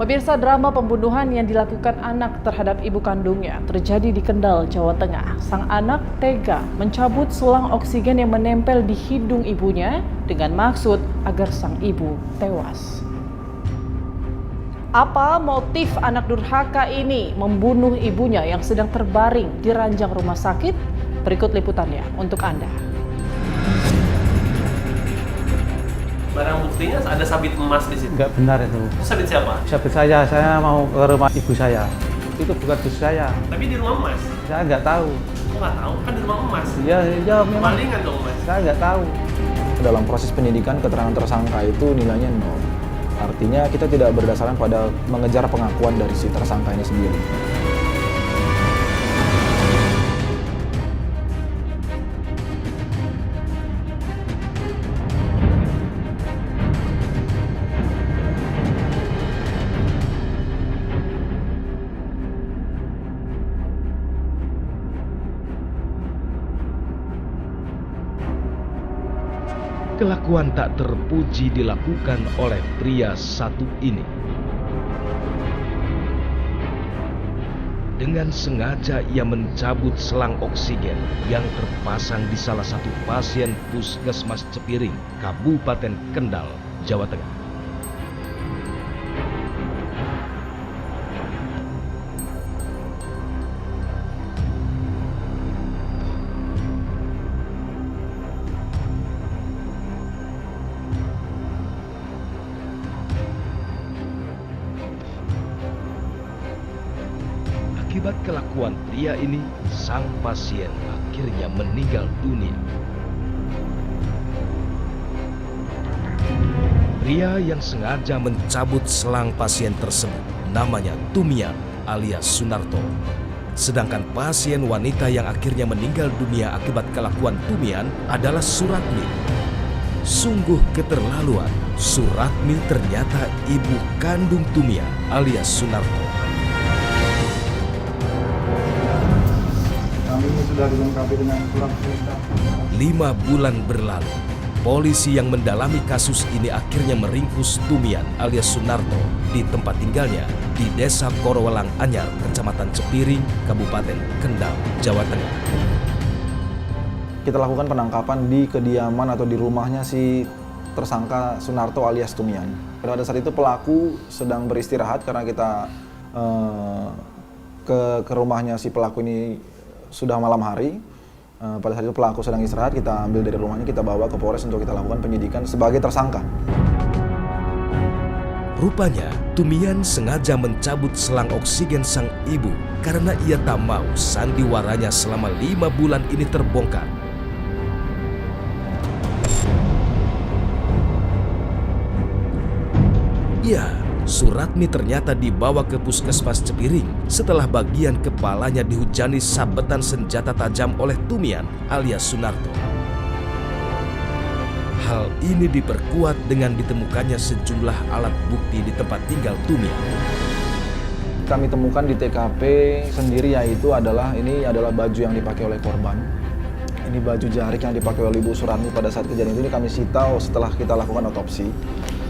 Pemirsa, drama pembunuhan yang dilakukan anak terhadap ibu kandungnya terjadi di Kendal, Jawa Tengah. Sang anak tega mencabut selang oksigen yang menempel di hidung ibunya dengan maksud agar sang ibu tewas. Apa motif anak durhaka ini membunuh ibunya yang sedang terbaring di ranjang rumah sakit? Berikut liputannya untuk Anda. Barang buktinya ada sabit emas di situ. Enggak benar itu. Sabit siapa? Sabit saya mau ke rumah ibu saya. Itu bukan bus saya. Tapi di rumah emas. Saya nggak tahu. Kok nggak tahu? Kan di rumah emas. Iya memang. Malingan dong emas. Saya nggak tahu. Dalam proses penyidikan, keterangan tersangka itu nilainya 0. Artinya kita tidak berdasarkan pada mengejar pengakuan dari si tersangka ini sendiri. Kelakuan tak terpuji dilakukan oleh pria satu ini. Dengan sengaja ia mencabut selang oksigen yang terpasang di salah satu pasien Puskesmas Cepiring, Kabupaten Kendal, Jawa Tengah. Akibat kelakuan pria ini, sang pasien akhirnya meninggal dunia. Pria yang sengaja mencabut selang pasien tersebut namanya Tumian alias Sunarto. Sedangkan pasien wanita yang akhirnya meninggal dunia akibat kelakuan Tumian adalah Suratmi. Sungguh keterlaluan, Suratmi ternyata ibu kandung Tumian alias Sunarto. Kami sudah dilengkapi dengan surat perintah. 5 bulan berlalu, polisi yang mendalami kasus ini akhirnya meringkus Tumian alias Sunarto di tempat tinggalnya di Desa Korowelang Anyar, Kecamatan Cepiring, Kabupaten Kendal, Jawa Tengah. Kita lakukan penangkapan di kediaman atau di rumahnya si tersangka Sunarto alias Tumian. Pada saat itu pelaku sedang beristirahat karena kita ke rumahnya si pelaku ini sudah malam hari. Pada saat itu pelaku sedang istirahat, kita ambil dari rumahnya, kita bawa ke Polres untuk kita lakukan penyidikan sebagai tersangka. Rupanya, Tumian sengaja mencabut selang oksigen sang ibu karena ia tak mau sandiwaranya selama 5 bulan ini terbongkar. Ya, Suratmi ternyata dibawa ke Puskesmas Cepiring setelah bagian kepalanya dihujani sabetan senjata tajam oleh Tumian alias Sunarto. Hal ini diperkuat dengan ditemukannya sejumlah alat bukti di tempat tinggal Tumian. Kami temukan di TKP sendiri yaitu ini adalah baju yang dipakai oleh korban. Ini baju jarik yang dipakai oleh Ibu Suratmi pada saat kejadian ini kami sita setelah kita lakukan otopsi.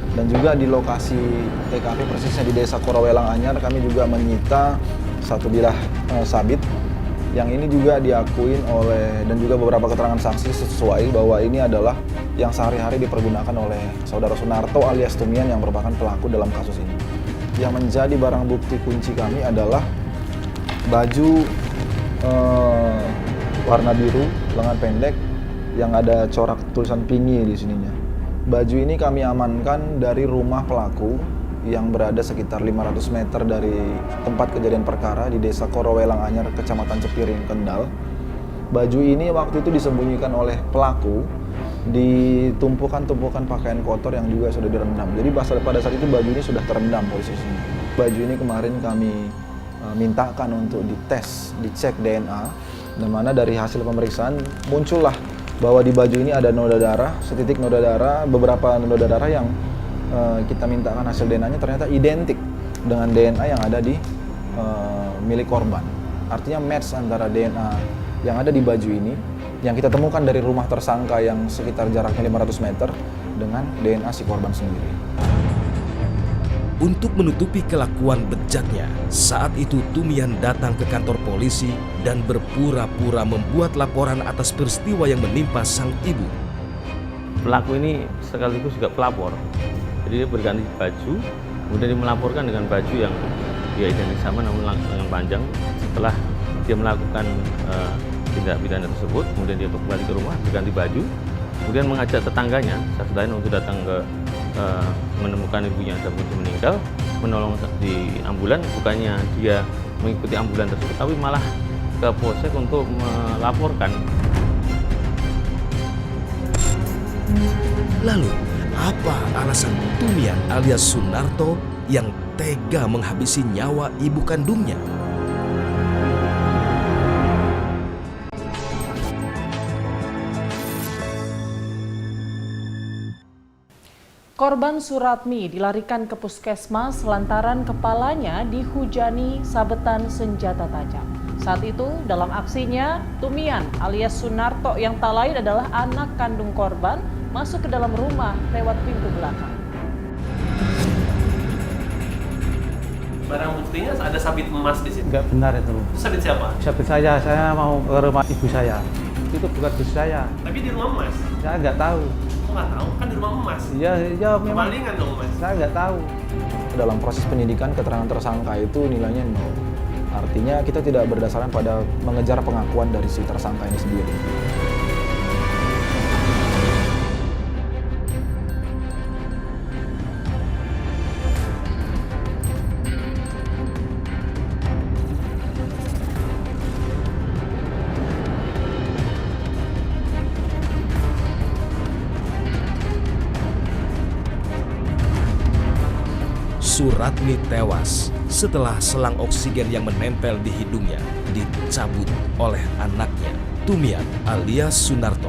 Dan juga di lokasi TKP persisnya di Desa Korowelang Anyar kami juga menyita satu bilah sabit yang ini juga diakuin oleh dan juga beberapa keterangan saksi sesuai bahwa ini adalah yang sehari-hari dipergunakan oleh saudara Sunarto alias Tumian yang merupakan pelaku dalam kasus ini. Yang menjadi barang bukti kunci kami adalah baju warna biru lengan pendek yang ada corak tulisan Pingi di sininya. Baju ini kami amankan dari rumah pelaku yang berada sekitar 500 meter dari tempat kejadian perkara di Desa Korowelang Anyar, Kecamatan Cepiring, Kendal. Baju ini waktu itu disembunyikan oleh pelaku di tumpukan-tumpukan pakaian kotor yang juga sudah direndam. Jadi pada saat itu baju ini sudah terendam posisinya. Baju ini kemarin kami mintakan untuk dites, dicek DNA, di mana dari hasil pemeriksaan muncullah bahwa di baju ini ada noda darah, setitik noda darah, beberapa noda darah yang kita mintakan hasil DNA-nya ternyata identik dengan DNA yang ada di milik korban. Artinya match antara DNA yang ada di baju ini, yang kita temukan dari rumah tersangka yang sekitar jaraknya 500 meter, dengan DNA si korban sendiri. Untuk menutupi kelakuan bejatnya, saat itu Tumian datang ke kantor polisi dan berpura-pura membuat laporan atas peristiwa yang menimpa sang ibu. Pelaku ini sekaligus juga pelapor. Jadi dia berganti baju, kemudian dia melaporkan dengan baju yang dia identik sama namun lengan panjang. Setelah dia melakukan tindak pidana tersebut, kemudian dia kembali ke rumah, berganti baju, kemudian mengajak tetangganya, saksi lain untuk datang ke menemukan ibunya yang sudah meninggal, menolong di ambulan. Bukannya dia mengikuti ambulan tersebut, tapi malah ke polsek untuk melaporkan. Lalu, apa alasan Tumian alias Sunarto yang tega menghabisi nyawa ibu kandungnya? Korban Suratmi dilarikan ke puskesmas lantaran kepalanya dihujani sabetan senjata tajam. Saat itu, dalam aksinya, Tumian alias Sunarto yang tak lain adalah anak kandung korban masuk ke dalam rumah lewat pintu belakang. Barang buktinya ada sabit emas di situ. Enggak benar itu. Itu sabit siapa? Sabit saya mau ke rumah ibu saya. Itu bukan bus saya. Tapi di rumah emas. Saya nggak tahu. Kok nggak tahu? Kan di rumah emas. Ya memang Kemalingan dong mas. saya nggak tahu. Dalam proses penyidikan, keterangan tersangka itu nilainya 0. Artinya kita tidak berdasarkan pada mengejar pengakuan dari si tersangka ini sendiri. Suratmi tewas setelah selang oksigen yang menempel di hidungnya dicabut oleh anaknya, Tumian alias Sunarto.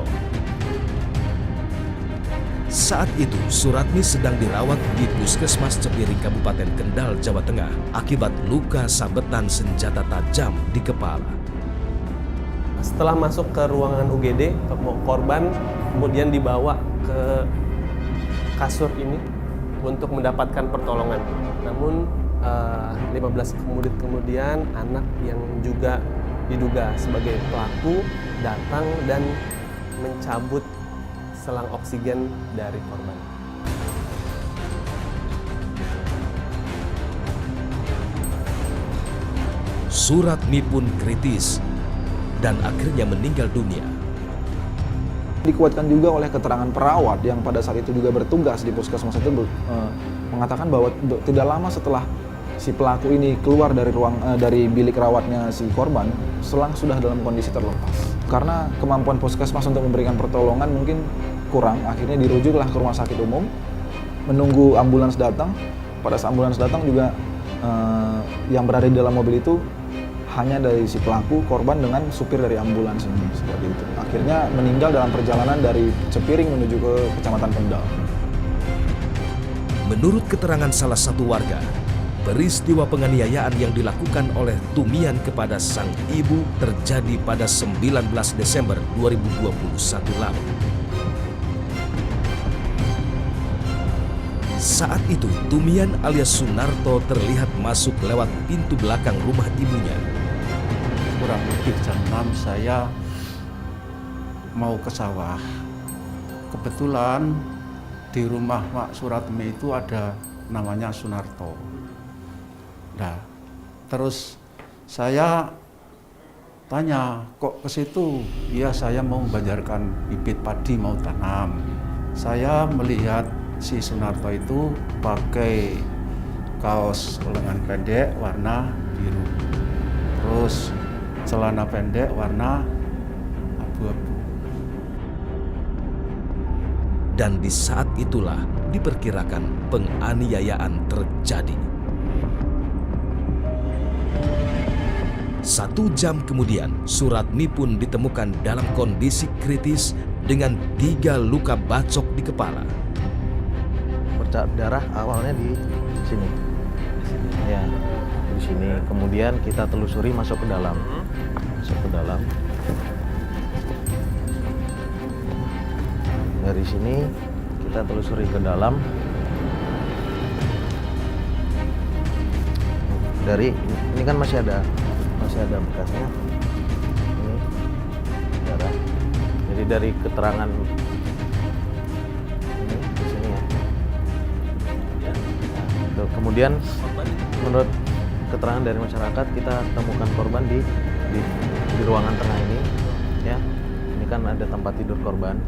Saat itu, Suratmi sedang dirawat di Puskesmas Cepiring, Kabupaten Kendal, Jawa Tengah akibat luka sabetan senjata tajam di kepala. Setelah masuk ke ruangan UGD, korban kemudian dibawa ke kasur ini untuk mendapatkan pertolongan. Namun 15 menit kemudian anak yang juga diduga sebagai pelaku datang dan mencabut selang oksigen dari korban. Suratmi pun kritis dan akhirnya meninggal dunia. Dikuatkan juga oleh keterangan perawat yang pada saat itu juga bertugas di puskesmas itu mengatakan bahwa tidak lama setelah si pelaku ini keluar dari dari bilik rawatnya si korban, selang sudah dalam kondisi terlepas. Karena kemampuan puskesmas untuk memberikan pertolongan mungkin kurang, akhirnya dirujuklah ke rumah sakit umum, menunggu ambulans datang. Pada saat ambulans datang juga yang berada di dalam mobil itu hanya dari si pelaku, korban dengan supir dari ambulans ini, seperti itu. Akhirnya meninggal dalam perjalanan dari Cepiring menuju ke Kecamatan Kendal. Menurut keterangan salah satu warga, peristiwa penganiayaan yang dilakukan oleh Tumian kepada sang ibu terjadi pada 19 Desember 2021 lalu. Saat itu, Tumian alias Sunarto terlihat masuk lewat pintu belakang rumah ibunya. Kurang lebih jam 6 saya mau ke sawah. Kebetulan di rumah Pak Suratmi itu ada namanya Sunarto. Nah, terus saya tanya, kok ke situ? Ya, saya mau membanjarkan bibit padi mau tanam. Saya melihat si Sunarto itu pakai kaos lengan pendek warna biru. Terus celana pendek warna abu-abu. Dan di saat itulah diperkirakan penganiayaan terjadi. 1 jam kemudian, Suratmi pun ditemukan dalam kondisi kritis dengan 3 luka bacok di kepala. Bercak darah awalnya di sini. Ya, di sini. Kemudian kita telusuri masuk ke dalam. Masuk ke dalam. Dari sini kita telusuri ke dalam. dari ini kan masih ada bekasnya. Ini darah. Jadi dari keterangan ini di sini ya. Tuh, kemudian menurut keterangan dari masyarakat kita temukan korban di ruangan tengah ini ya. Ini kan ada tempat tidur korban.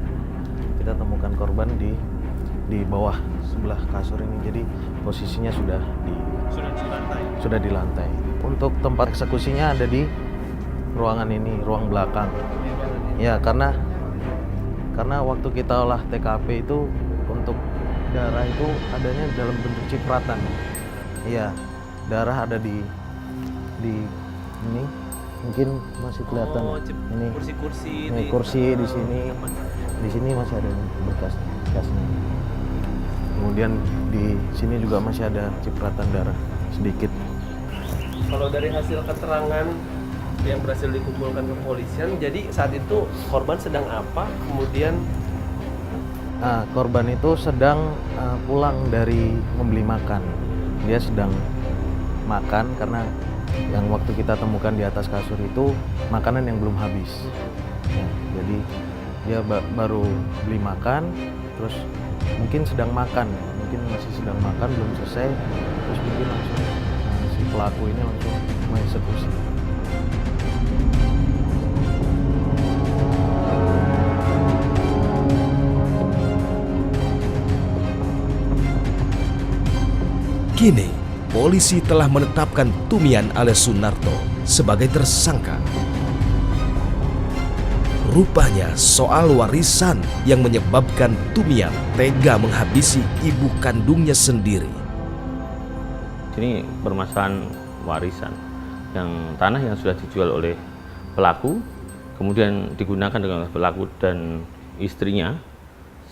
Kita temukan korban di bawah sebelah kasur ini. Jadi posisinya sudah di lantai. Untuk tempat eksekusinya ada di ruangan ini, ruang belakang. Ya, karena waktu kita olah TKP itu untuk darah itu adanya dalam bentuk cipratan. Iya, darah ada di ini. Mungkin masih kelihatan. Ini kursi-kursi ini kursi di sini. Di sini masih ada bekasnya. Kemudian di sini juga masih ada cipratan darah sedikit. Kalau dari hasil keterangan yang berhasil dikumpulkan ke kepolisian, jadi saat itu korban sedang apa? Kemudian Nah, korban itu sedang pulang dari membeli makan. Dia sedang makan karena yang waktu kita temukan di atas kasur itu makanan yang belum habis. Ya, jadi dia baru beli makan, terus mungkin sedang makan, mungkin masih sedang makan belum selesai, terus mungkin langsung si pelaku ini langsung mengeksekusi. Kini, polisi telah menetapkan Tumian alias Sunarto sebagai tersangka. Rupanya soal warisan yang menyebabkan Tumian tega menghabisi ibu kandungnya sendiri. Ini permasalahan warisan yang tanah yang sudah dijual oleh pelaku kemudian digunakan dengan pelaku dan istrinya,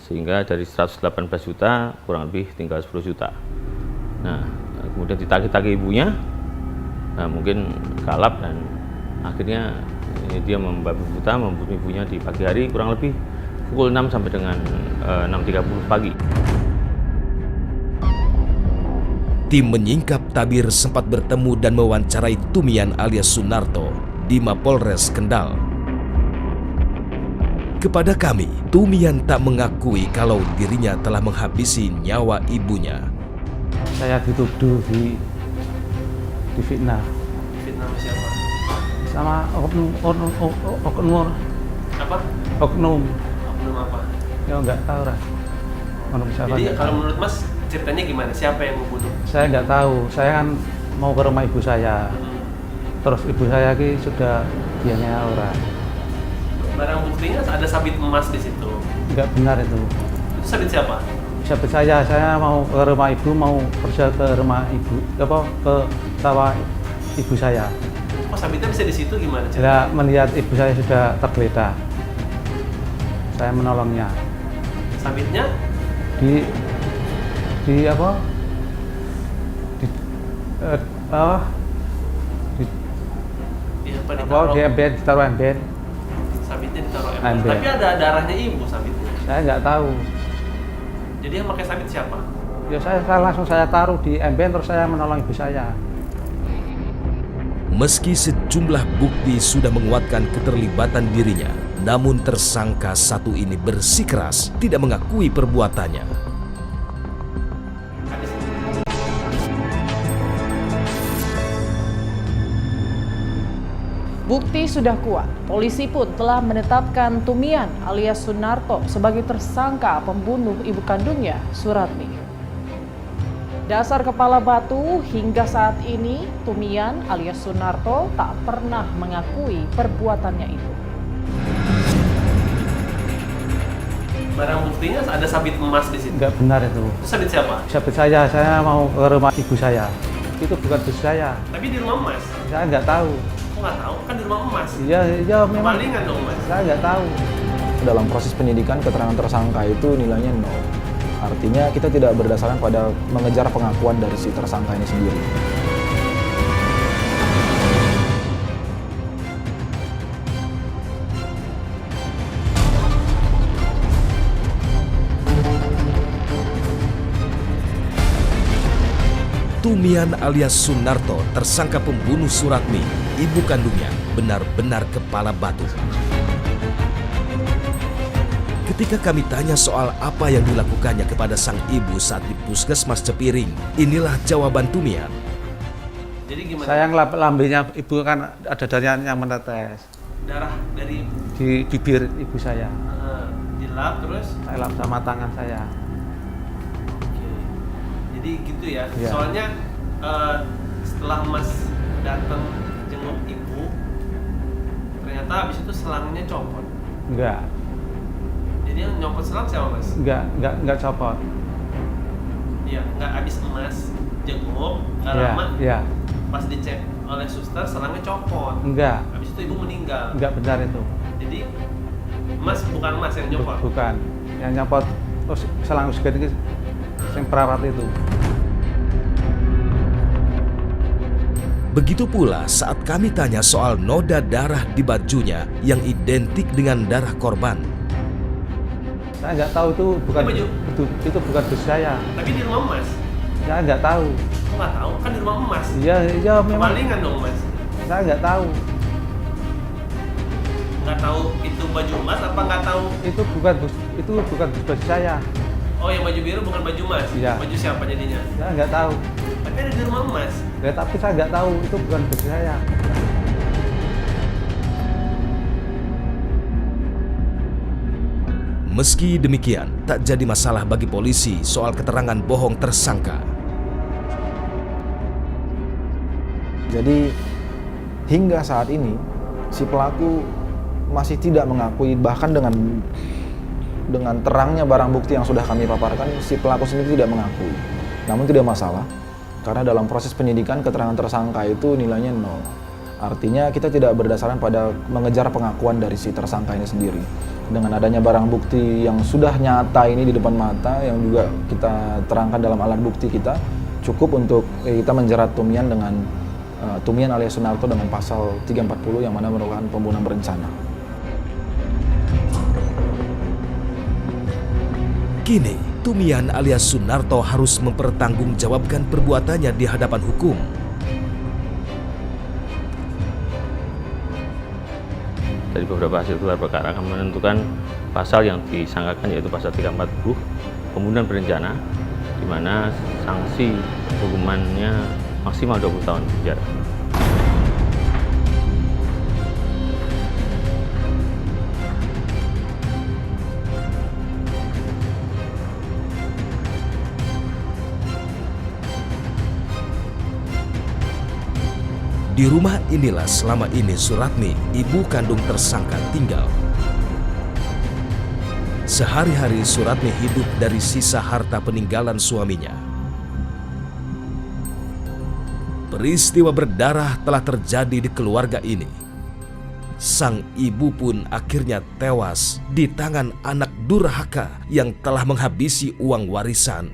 sehingga dari 118 juta kurang lebih tinggal 10 juta. Nah, kemudian ditagih-tagih ibunya, nah, mungkin kalap dan akhirnya dia membabi buta membunuh ibunya di pagi hari kurang lebih pukul 6 sampai dengan 6.30 pagi. Tim menyingkap tabir sempat bertemu dan mewawancarai Tumian alias Sunarto di Mapolres Kendal. Kepada kami, Tumian tak mengakui kalau dirinya telah menghabisi nyawa ibunya. Saya dituduh di fitnah fitnah siapa? sama oknum Apa? oknum Oknum apa? ya nggak tahu lah. Oknum siapa, Jadi nggak kalau tahu. menurut Mas ceritanya gimana? Siapa yang membunuh? Saya nggak tahu. Saya kan mau ke rumah ibu saya. Terus ibu saya ki sudah dianya orang. Barang buktinya ada sabit emas di situ. Nggak benar itu. Itu sabit siapa? Siapa saya mau ke rumah ibu, mau kerja ke rumah ibu, ke sawah ibu saya. Kok sabitnya bisa di situ gimana? Saya melihat ibu saya sudah tergeletak. Saya menolongnya. Sabitnya Di apa? Di apa apa? ditaruh? Di emben, ditaruh emben. Sabitnya ditaruh ember. Ember. Tapi ada darahnya ibu sabitnya. Saya nggak tahu. Jadi yang pakai sabit siapa? Ya saya langsung taruh di emben, terus saya menolong ibu saya. Meski sejumlah bukti sudah menguatkan keterlibatan dirinya, namun tersangka satu ini bersikeras tidak mengakui perbuatannya. Bukti sudah kuat, polisi pun telah menetapkan Tumian alias Sunarto sebagai tersangka pembunuh ibu kandungnya, Suratmi. Dasar kepala batu, hingga saat ini Tumian alias Sunarto tak pernah mengakui perbuatannya itu. Barang buktinya ada sabit emas di situ. Nggak benar itu. Itu sabit siapa? Siapa saya mau ke rumah ibu saya. Itu bukan bus saya. Tapi di rumah emas. Saya nggak tahu. Kok nggak tahu? Kan di rumah emas. Iya memang. Kemalingan dong Mas. Saya nggak tahu. Dalam proses penyidikan keterangan tersangka itu nilainya 0. Artinya kita tidak berdasarkan pada mengejar pengakuan dari si tersangka ini sendiri. Tumian Tumian alias Sunarto, tersangka pembunuh Suratmi, ibu kandungnya, benar-benar kepala batu. Ketika kami tanya soal apa yang dilakukannya kepada sang ibu saat di Puskesmas Cepiring, inilah jawaban Tumian. Jadi gimana? Saya ngelap lambenya ibu kan ada darah yang menetes Darah dari di bibir ibu saya. dilap terus. Saya lap sama tangan saya. Oke. Jadi gitu ya. Iya. Soalnya setelah Mas datang jenguk ibu, ternyata habis itu selangnya copot. Enggak, Jadi yang nyopot selang siapa Mas? enggak copot. Iya, nggak habis Mas jenguk, nggak Iya, lama. iya. Pas dicek oleh suster selangnya copot. Enggak, Habis itu ibu meninggal. enggak benar itu. Jadi bukan Mas yang nyopot. Bukan. Yang nyopot terus selang oksigen itu yang perawat itu. Begitu pula saat kami tanya soal noda darah di bajunya yang identik dengan darah korban. Saya nggak tahu itu bukan Baju? itu bukan baju saya. Tapi di rumah Mas. Saya nggak tahu. Kok nggak tahu? Kan di rumah Mas. Iya memang. Kemalingan dong Mas. Saya nggak tahu. Nggak tahu itu baju Mas apa nggak tahu? Itu bukan baju saya. Oh yang baju biru bukan baju Mas. Iya. Baju siapa jadinya? Saya nggak tahu. Tapi ada di rumah Mas. Ya, tapi saya nggak tahu itu bukan baju saya. Meski demikian, tak jadi masalah bagi polisi soal keterangan bohong tersangka. Jadi hingga saat ini si pelaku masih tidak mengakui, bahkan dengan terangnya barang bukti yang sudah kami paparkan, si pelaku sendiri tidak mengakui. Namun tidak masalah, karena dalam proses penyidikan keterangan tersangka itu nilainya 0. Artinya kita tidak berdasarkan pada mengejar pengakuan dari si tersangka ini sendiri. Dengan adanya barang bukti yang sudah nyata ini di depan mata, yang juga kita terangkan dalam alat bukti kita, cukup untuk kita menjerat Tumian dengan Tumian alias Sunarto dengan pasal 340 yang mana merupakan pembunuhan berencana. Kini, Tumian alias Sunarto harus mempertanggungjawabkan perbuatannya di hadapan hukum. Dari beberapa hasil gelar perkara akan menentukan pasal yang disangkakan, yaitu pasal 340 pembunuhan berencana, di mana sanksi hukumannya maksimal 20 tahun penjara. Di rumah inilah selama ini Suratmi, ibu kandung tersangka, tinggal. Sehari-hari Suratmi hidup dari sisa harta peninggalan suaminya. Peristiwa berdarah telah terjadi di keluarga ini. Sang ibu pun akhirnya tewas di tangan anak durhaka yang telah menghabisi uang warisan.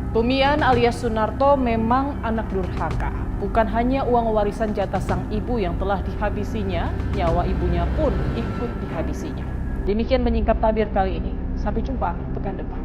Tumian alias Sunarto memang anak durhaka. Bukan hanya uang warisan jatah sang ibu yang telah dihabisinya, nyawa ibunya pun ikut dihabisinya. Demikian menyingkap tabir kali ini. Sampai jumpa pekan depan.